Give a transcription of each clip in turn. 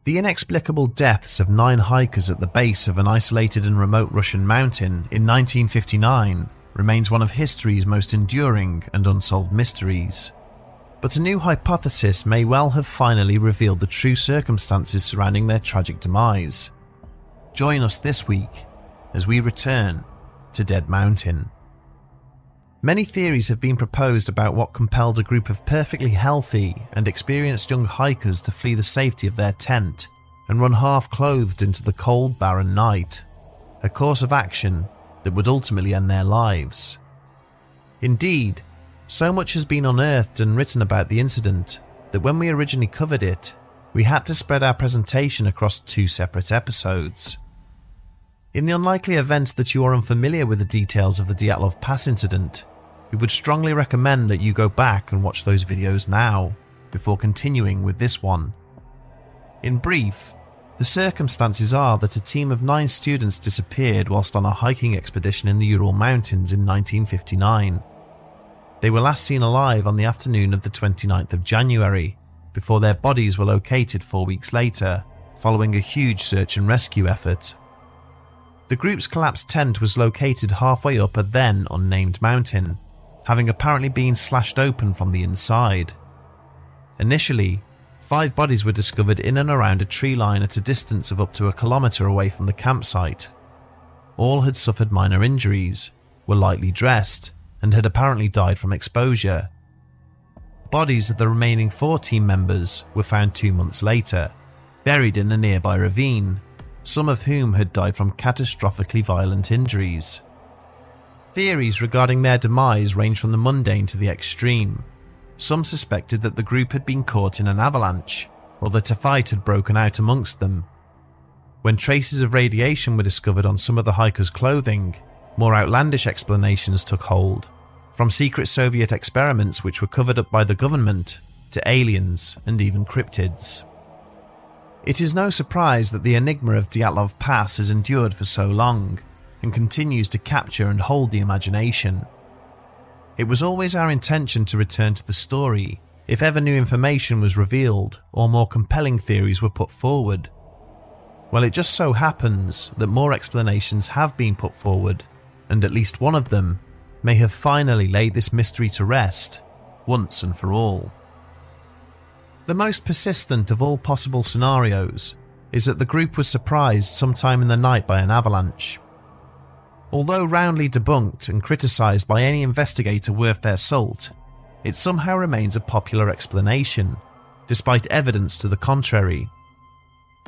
The inexplicable deaths of 9 hikers at the base of an isolated and remote Russian mountain in 1959 remains one of history's most enduring and unsolved mysteries. But a new hypothesis may well have finally revealed the true circumstances surrounding their tragic demise. Join us this week as we return to Dead Mountain. Many theories have been proposed about what compelled a group of perfectly healthy and experienced young hikers to flee the safety of their tent and run half-clothed into the cold, barren night, a course of action that would ultimately end their lives. Indeed, so much has been unearthed and written about the incident that when we originally covered it, we had to spread our presentation across 2 separate episodes. In the unlikely event that you are unfamiliar with the details of the Dyatlov Pass incident, we would strongly recommend that you go back and watch those videos now, before continuing with this one. In brief, the circumstances are that a team of 9 students disappeared whilst on a hiking expedition in the Ural Mountains in 1959. They were last seen alive on the afternoon of the 29th of January, before their bodies were located 4 weeks later, following a huge search and rescue effort. The group's collapsed tent was located halfway up a then unnamed mountain, having apparently been slashed open from the inside. Initially, 5 bodies were discovered in and around a tree line at a distance of up to 1 kilometre away from the campsite. All had suffered minor injuries, were lightly dressed, and had apparently died from exposure. Bodies of the remaining 4 team members were found 2 months later, buried in a nearby ravine, some of whom had died from catastrophically violent injuries. Theories regarding their demise range from the mundane to the extreme. Some suspected that the group had been caught in an avalanche, or that a fight had broken out amongst them. When traces of radiation were discovered on some of the hikers' clothing, more outlandish explanations took hold, from secret Soviet experiments which were covered up by the government, to aliens and even cryptids. It is no surprise that the enigma of Dyatlov Pass has endured for so long, and continues to capture and hold the imagination. It was always our intention to return to the story if ever new information was revealed or more compelling theories were put forward. Well, it just so happens that more explanations have been put forward, and at least one of them may have finally laid this mystery to rest, once and for all. The most persistent of all possible scenarios is that the group was surprised sometime in the night by an avalanche. Although roundly debunked and criticised by any investigator worth their salt, it somehow remains a popular explanation, despite evidence to the contrary.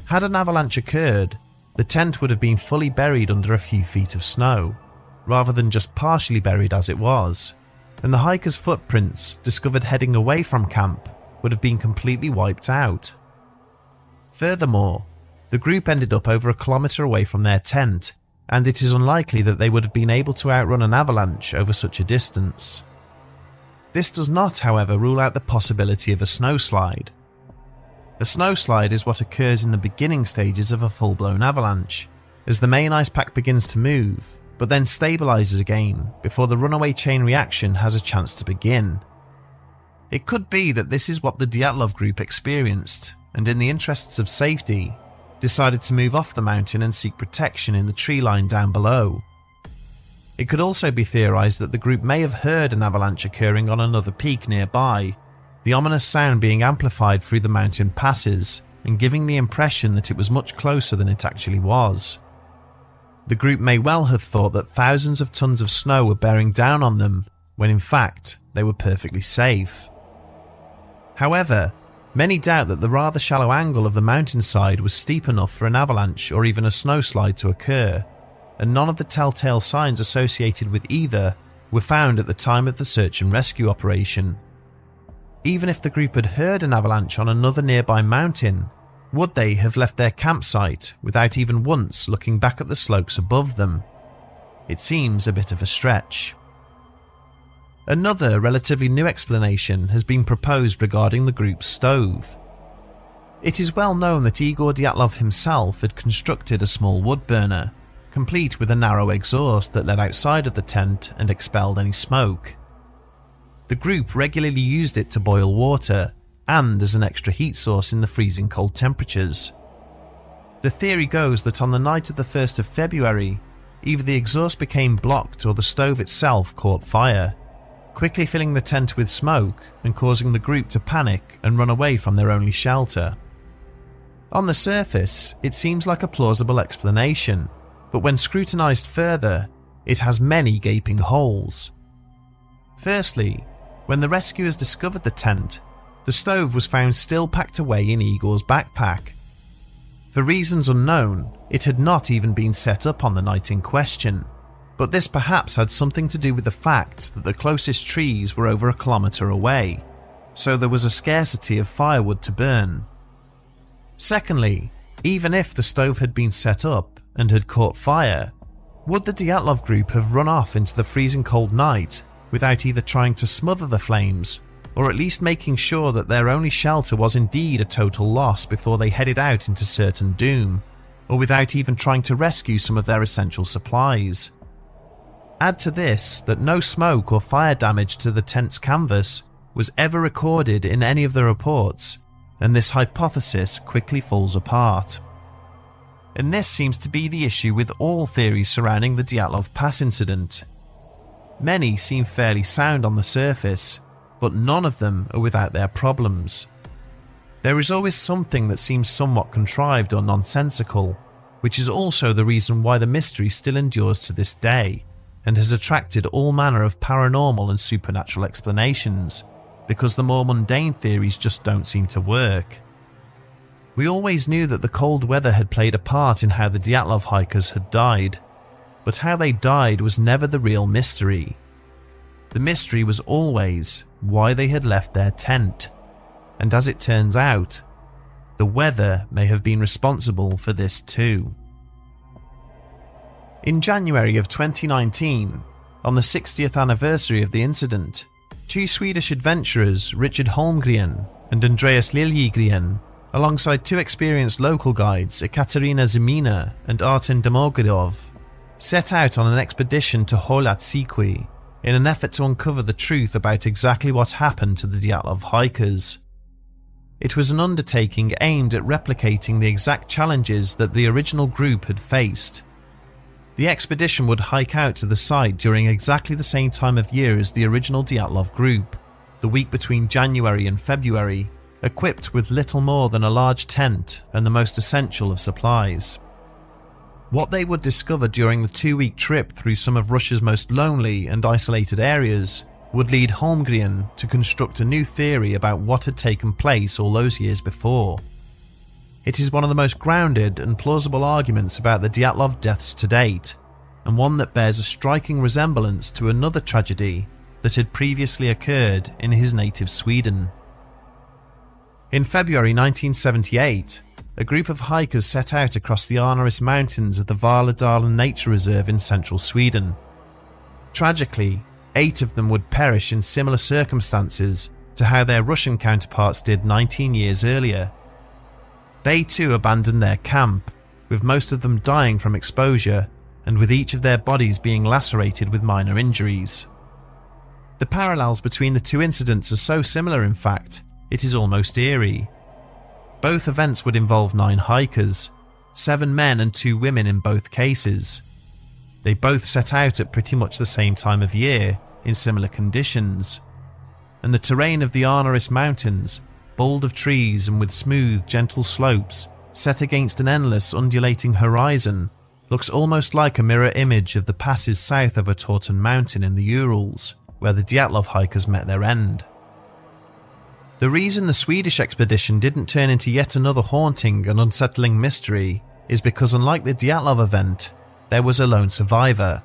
Had an avalanche occurred, the tent would have been fully buried under a few feet of snow, rather than just partially buried as it was, and the hikers' footprints discovered heading away from camp would have been completely wiped out. Furthermore, the group ended up over 1 kilometre away from their tent, and it is unlikely that they would have been able to outrun an avalanche over such a distance. This does not, however, rule out the possibility of a snowslide. A snowslide is what occurs in the beginning stages of a full-blown avalanche, as the main ice pack begins to move, but then stabilises again before the runaway chain reaction has a chance to begin. It could be that this is what the Dyatlov group experienced, and in the interests of safety, decided to move off the mountain and seek protection in the tree line down below. It could also be theorised that the group may have heard an avalanche occurring on another peak nearby, the ominous sound being amplified through the mountain passes and giving the impression that it was much closer than it actually was. The group may well have thought that thousands of tons of snow were bearing down on them, when in fact they were perfectly safe. However, many doubt that the rather shallow angle of the mountainside was steep enough for an avalanche or even a snowslide to occur, and none of the telltale signs associated with either were found at the time of the search and rescue operation. Even if the group had heard an avalanche on another nearby mountain, would they have left their campsite without even once looking back at the slopes above them? It seems a bit of a stretch. Another relatively new explanation has been proposed regarding the group's stove. It is well known that Igor Dyatlov himself had constructed a small wood burner, complete with a narrow exhaust that led outside of the tent and expelled any smoke. The group regularly used it to boil water and as an extra heat source in the freezing cold temperatures, The theory goes that on the night of the 1st of February, either the exhaust became blocked or the stove itself caught fire, quickly filling the tent with smoke and causing the group to panic and run away from their only shelter. On the surface, it seems like a plausible explanation, but when scrutinized further, it has many gaping holes. Firstly, when the rescuers discovered the tent, the stove was found still packed away in Igor's backpack. For reasons unknown, it had not even been set up on the night in question, but this perhaps had something to do with the fact that the closest trees were over a kilometre away, so there was a scarcity of firewood to burn. Secondly, even if the stove had been set up and had caught fire, would the Dyatlov group have run off into the freezing cold night without either trying to smother the flames or at least making sure that their only shelter was indeed a total loss before they headed out into certain doom, or without even trying to rescue some of their essential supplies? Add to this that no smoke or fire damage to the tent's canvas was ever recorded in any of the reports, and this hypothesis quickly falls apart. And this seems to be the issue with all theories surrounding the Dyatlov Pass incident. Many seem fairly sound on the surface, but none of them are without their problems. There is always something that seems somewhat contrived or nonsensical, which is also the reason why the mystery still endures to this day, and has attracted all manner of paranormal and supernatural explanations, because the more mundane theories just don't seem to work. We always knew that the cold weather had played a part in how the Dyatlov hikers had died, but how they died was never the real mystery. The mystery was always why they had left their tent, and as it turns out, the weather may have been responsible for this too. In January of 2019, on the 60th anniversary of the incident, two Swedish adventurers, Richard Holmgren and Andreas Liljegren, alongside two experienced local guides, Ekaterina Zemina and Arten Demogorov, set out on an expedition to Holat Sikwi in an effort to uncover the truth about exactly what happened to the Dyatlov hikers. It was an undertaking aimed at replicating the exact challenges that the original group had faced. The expedition would hike out to the site during exactly the same time of year as the original Dyatlov group, the week between January and February, equipped with little more than a large tent and the most essential of supplies. What they would discover during the 2-week trip through some of Russia's most lonely and isolated areas would lead Holmgren to construct a new theory about what had taken place all those years before. It is one of the most grounded and plausible arguments about the Dyatlov deaths to date, and one that bears a striking resemblance to another tragedy that had previously occurred in his native Sweden. In February 1978, a group of hikers set out across the Arnaris mountains of the Valadalen Nature Reserve in central Sweden. Tragically, 8 of them would perish in similar circumstances to how their Russian counterparts did 19 years earlier. They too abandoned their camp, with most of them dying from exposure and with each of their bodies being lacerated with minor injuries. The parallels between the two incidents are so similar, in fact, it is almost eerie. Both events would involve 9 hikers, 7 men and 2 women in both cases. They both set out at pretty much the same time of year, in similar conditions, and the terrain of the Arnaris mountains, bold of trees and with smooth, gentle slopes, set against an endless, undulating horizon, looks almost like a mirror image of the passes south of a Torten mountain in the Urals, where the Dyatlov hikers met their end. The reason the Swedish expedition didn't turn into yet another haunting and unsettling mystery is because, unlike the Dyatlov event, there was a lone survivor.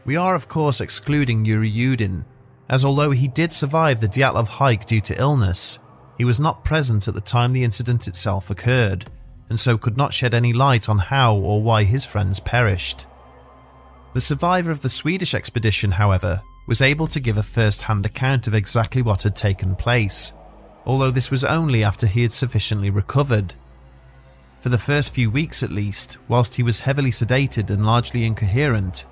We are of course excluding Yuri Yudin, as although he did survive the Dyatlov hike due to illness, he was not present at the time the incident itself occurred, and so could not shed any light on how or why his friends perished. The survivor of the Swedish expedition, however, was able to give a first-hand account of exactly what had taken place, although this was only after he had sufficiently recovered. For the first few weeks at least, whilst he was heavily sedated and largely incoherent,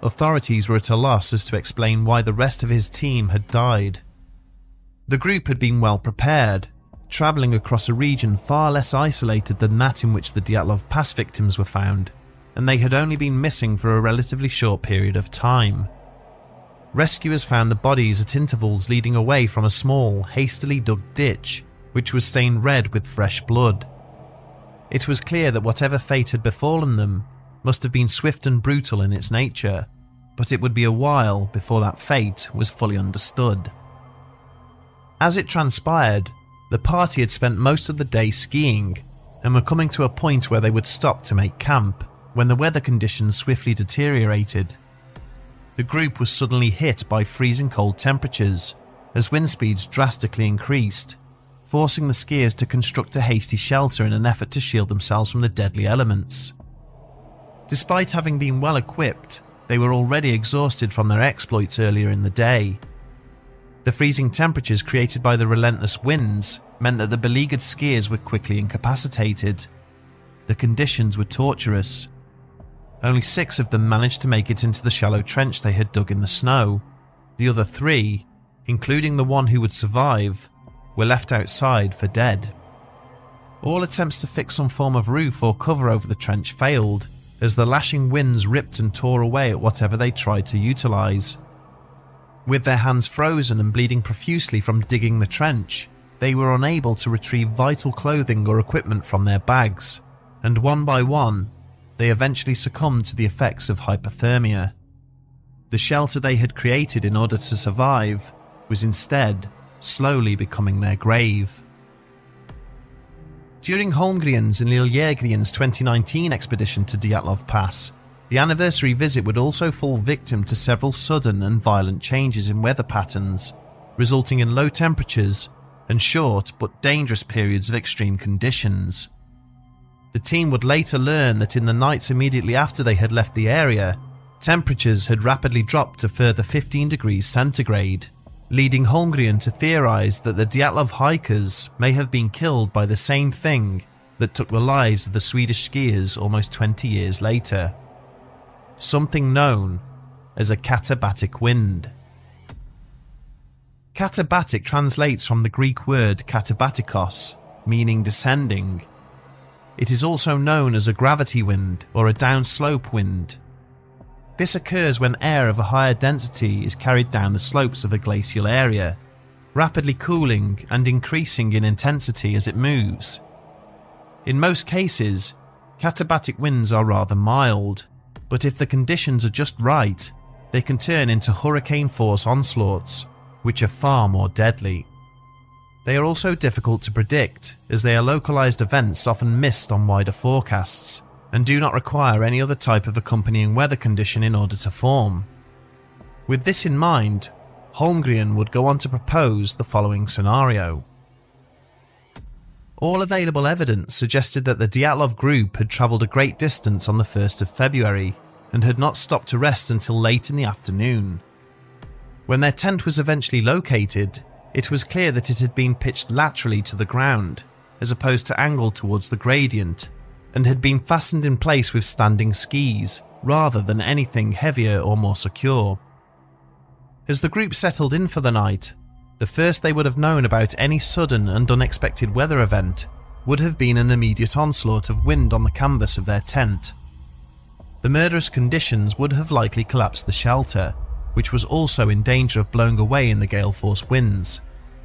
authorities were at a loss as to explain why the rest of his team had died. The group had been well prepared, travelling across a region far less isolated than that in which the Dyatlov Pass victims were found, and they had only been missing for a relatively short period of time. Rescuers found the bodies at intervals leading away from a small, hastily dug ditch, which was stained red with fresh blood. It was clear that whatever fate had befallen them must have been swift and brutal in its nature, but it would be a while before that fate was fully understood. As it transpired, the party had spent most of the day skiing and were coming to a point where they would stop to make camp when the weather conditions swiftly deteriorated. The group was suddenly hit by freezing cold temperatures as wind speeds drastically increased, forcing the skiers to construct a hasty shelter in an effort to shield themselves from the deadly elements. Despite having been well equipped, they were already exhausted from their exploits earlier in the day. The freezing temperatures created by the relentless winds meant that the beleaguered skiers were quickly incapacitated. The conditions were torturous. Only 6 of them managed to make it into the shallow trench they had dug in the snow. The other 3, including the one who would survive, were left outside for dead. All attempts to fix some form of roof or cover over the trench failed, as the lashing winds ripped and tore away at whatever they tried to utilise. With their hands frozen and bleeding profusely from digging the trench, they were unable to retrieve vital clothing or equipment from their bags, and one by one, they eventually succumbed to the effects of hypothermia. The shelter they had created in order to survive was instead slowly becoming their grave. During Holmgren's and Liljegren's 2019 expedition to Dyatlov Pass, the anniversary visit would also fall victim to several sudden and violent changes in weather patterns, resulting in low temperatures and short but dangerous periods of extreme conditions. The team would later learn that in the nights immediately after they had left the area, temperatures had rapidly dropped to further 15 degrees centigrade, leading Holmgren to theorise that the Dyatlov hikers may have been killed by the same thing that took the lives of the Swedish skiers almost 20 years later. Something known as a katabatic wind. Katabatic translates from the Greek word katabatikos, meaning descending. It is also known as a gravity wind or a downslope wind. This occurs when air of a higher density is carried down the slopes of a glacial area, rapidly cooling and increasing in intensity as it moves. In most cases, katabatic winds are rather mild, but if the conditions are just right, they can turn into hurricane-force onslaughts, which are far more deadly. They are also difficult to predict, as they are localized events often missed on wider forecasts, and do not require any other type of accompanying weather condition in order to form. With this in mind, Holmgren would go on to propose the following scenario. All available evidence suggested that the Dyatlov group had travelled a great distance on the 1st of February and had not stopped to rest until late in the afternoon. When their tent was eventually located, it was clear that it had been pitched laterally to the ground, as opposed to angled towards the gradient, and had been fastened in place with standing skis, rather than anything heavier or more secure. As the group settled in for the night, the first they would have known about any sudden and unexpected weather event would have been an immediate onslaught of wind on the canvas of their tent. The murderous conditions would have likely collapsed the shelter, which was also in danger of blowing away in the gale-force winds,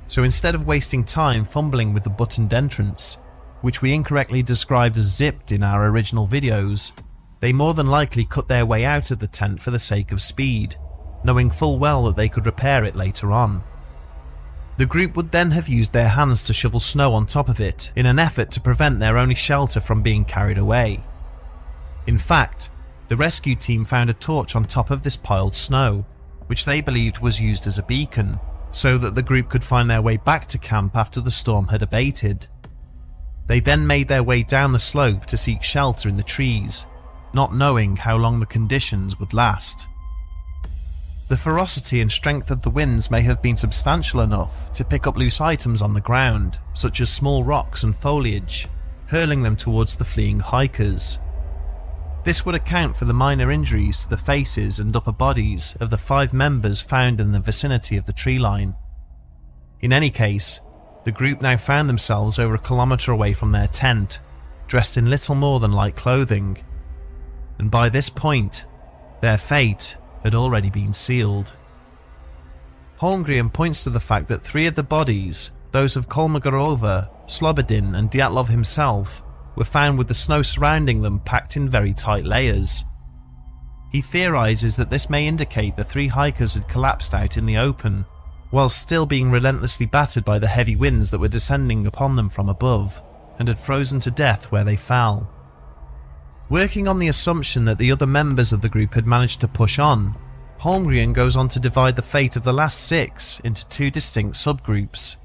so instead of wasting time fumbling with the buttoned entrance, which we incorrectly described as zipped in our original videos, they more than likely cut their way out of the tent for the sake of speed, knowing full well that they could repair it later on. The group would then have used their hands to shovel snow on top of it in an effort to prevent their only shelter from being carried away. In fact, the rescue team found a torch on top of this piled snow, which they believed was used as a beacon, so that the group could find their way back to camp after the storm had abated. They then made their way down the slope to seek shelter in the trees, not knowing how long the conditions would last. The ferocity and strength of the winds may have been substantial enough to pick up loose items on the ground, such as small rocks and foliage, hurling them towards the fleeing hikers. This would account for the minor injuries to the faces and upper bodies of the 5 members found in the vicinity of the tree line. In any case, the group now found themselves over a kilometre away from their tent, dressed in little more than light clothing, and by this point, their fate had already been sealed. Holmgren points to the fact that 3 of the bodies, those of Kolmogorova, Slobodin and Dyatlov himself, were found with the snow surrounding them packed in very tight layers. He theorises that this may indicate the 3 hikers had collapsed out in the open, while still being relentlessly battered by the heavy winds that were descending upon them from above, and had frozen to death where they fell. Working on the assumption that the other members of the group had managed to push on, Holmgren goes on to divide the fate of the last 6 into 2 distinct subgroups.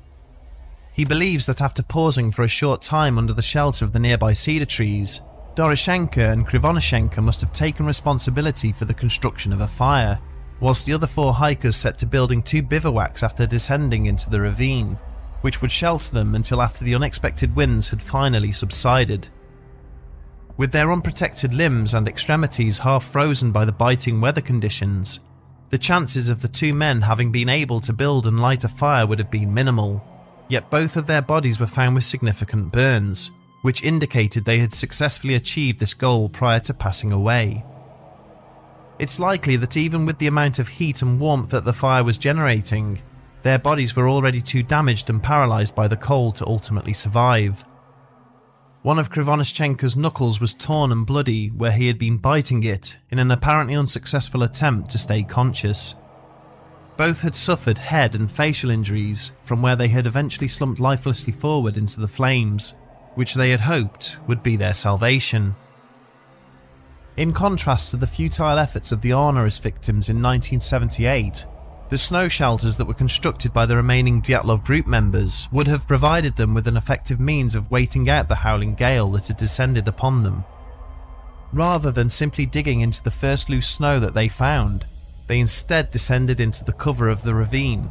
He believes that after pausing for a short time under the shelter of the nearby cedar trees, Doroshenko and Krivonishenko must have taken responsibility for the construction of a fire, whilst the other 4 hikers set to building 2 bivouacs after descending into the ravine, which would shelter them until after the unexpected winds had finally subsided. With their unprotected limbs and extremities half frozen by the biting weather conditions, the chances of the 2 men having been able to build and light a fire would have been minimal, yet both of their bodies were found with significant burns, which indicated they had successfully achieved this goal prior to passing away. It's likely that even with the amount of heat and warmth that the fire was generating, their bodies were already too damaged and paralysed by the cold to ultimately survive. One of Krivonishenko's knuckles was torn and bloody where he had been biting it in an apparently unsuccessful attempt to stay conscious. Both had suffered head and facial injuries from where they had eventually slumped lifelessly forward into the flames, which they had hoped would be their salvation. In contrast to the futile efforts of the Arnorist victims in 1978, the snow shelters that were constructed by the remaining Dyatlov group members would have provided them with an effective means of waiting out the howling gale that had descended upon them. Rather than simply digging into the first loose snow that they found, they instead descended into the cover of the ravine.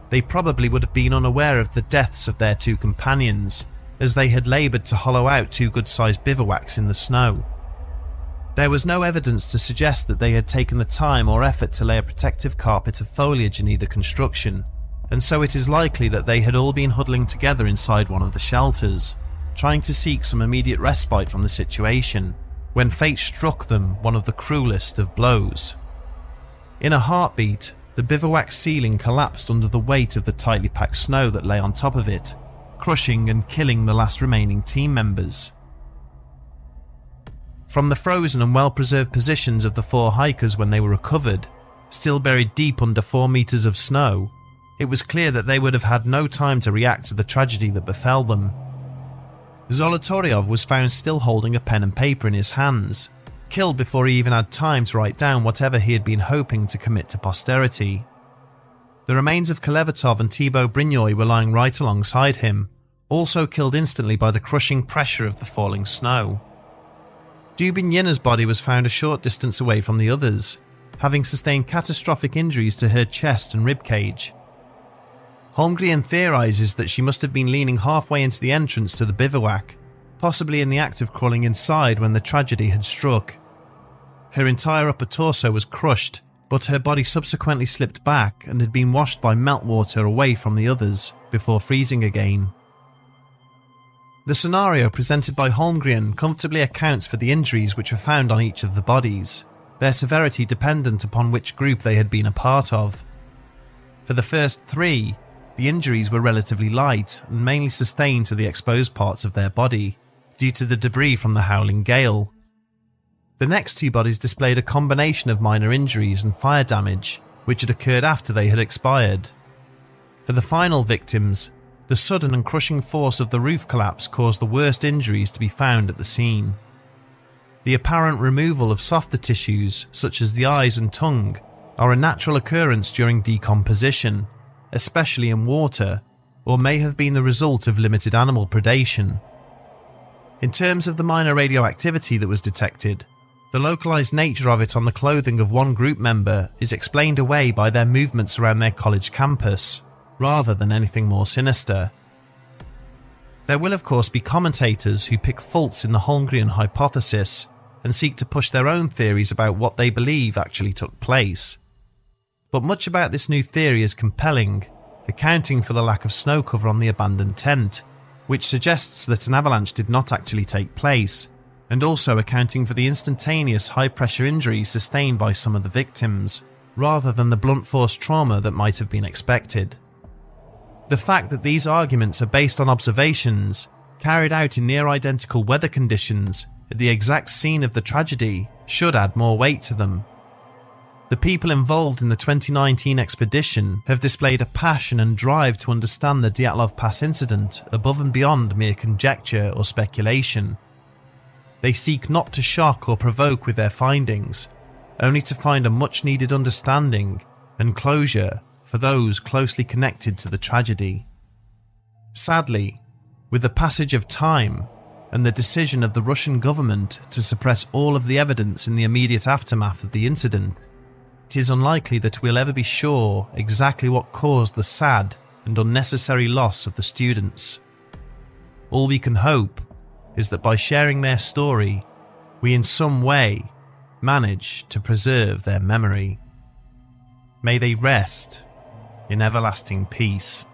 They probably would have been unaware of the deaths of their 2 companions, as they had laboured to hollow out 2 good-sized bivouacs in the snow. There was no evidence to suggest that they had taken the time or effort to lay a protective carpet of foliage in either construction, and so it is likely that they had all been huddling together inside one of the shelters, trying to seek some immediate respite from the situation, when fate struck them one of the cruelest of blows. In a heartbeat, the bivouac ceiling collapsed under the weight of the tightly packed snow that lay on top of it, crushing and killing the last remaining team members. From the frozen and well-preserved positions of the 4 hikers when they were recovered, still buried deep under 4 meters of snow, it was clear that they would have had no time to react to the tragedy that befell them. Zolotaryov was found still holding a pen and paper in his hands, killed before he even had time to write down whatever he had been hoping to commit to posterity. The remains of Kolevatov and Thibaut Brignoy were lying right alongside him, also killed instantly by the crushing pressure of the falling snow. Dubinina's body was found a short distance away from the others, having sustained catastrophic injuries to her chest and ribcage. Holmgren theorises that she must have been leaning halfway into the entrance to the bivouac, possibly in the act of crawling inside when the tragedy had struck. Her entire upper torso was crushed, but her body subsequently slipped back and had been washed by meltwater away from the others, before freezing again. The scenario presented by Holmgren comfortably accounts for the injuries which were found on each of the bodies, their severity dependent upon which group they had been a part of. For the first 3, the injuries were relatively light and mainly sustained to the exposed parts of their body, due to the debris from the howling gale. The next 2 bodies displayed a combination of minor injuries and fire damage, which had occurred after they had expired. For the final victims, the sudden and crushing force of the roof collapse caused the worst injuries to be found at the scene. The apparent removal of softer tissues, such as the eyes and tongue, are a natural occurrence during decomposition, especially in water, or may have been the result of limited animal predation. In terms of the minor radioactivity that was detected, the localized nature of it on the clothing of one group member is explained away by their movements around their college campus, rather than anything more sinister. There will of course be commentators who pick faults in the Holmgren hypothesis and seek to push their own theories about what they believe actually took place. But much about this new theory is compelling, accounting for the lack of snow cover on the abandoned tent, which suggests that an avalanche did not actually take place, and also accounting for the instantaneous high-pressure injuries sustained by some of the victims, rather than the blunt force trauma that might have been expected. The fact that these arguments are based on observations carried out in near-identical weather conditions at the exact scene of the tragedy should add more weight to them. The people involved in the 2019 expedition have displayed a passion and drive to understand the Dyatlov Pass incident above and beyond mere conjecture or speculation. They seek not to shock or provoke with their findings, only to find a much-needed understanding and closure for those closely connected to the tragedy. Sadly, with the passage of time and the decision of the Russian government to suppress all of the evidence in the immediate aftermath of the incident, it is unlikely that we'll ever be sure exactly what caused the sad and unnecessary loss of the students. All we can hope is that by sharing their story, we in some way manage to preserve their memory. May they rest in everlasting peace.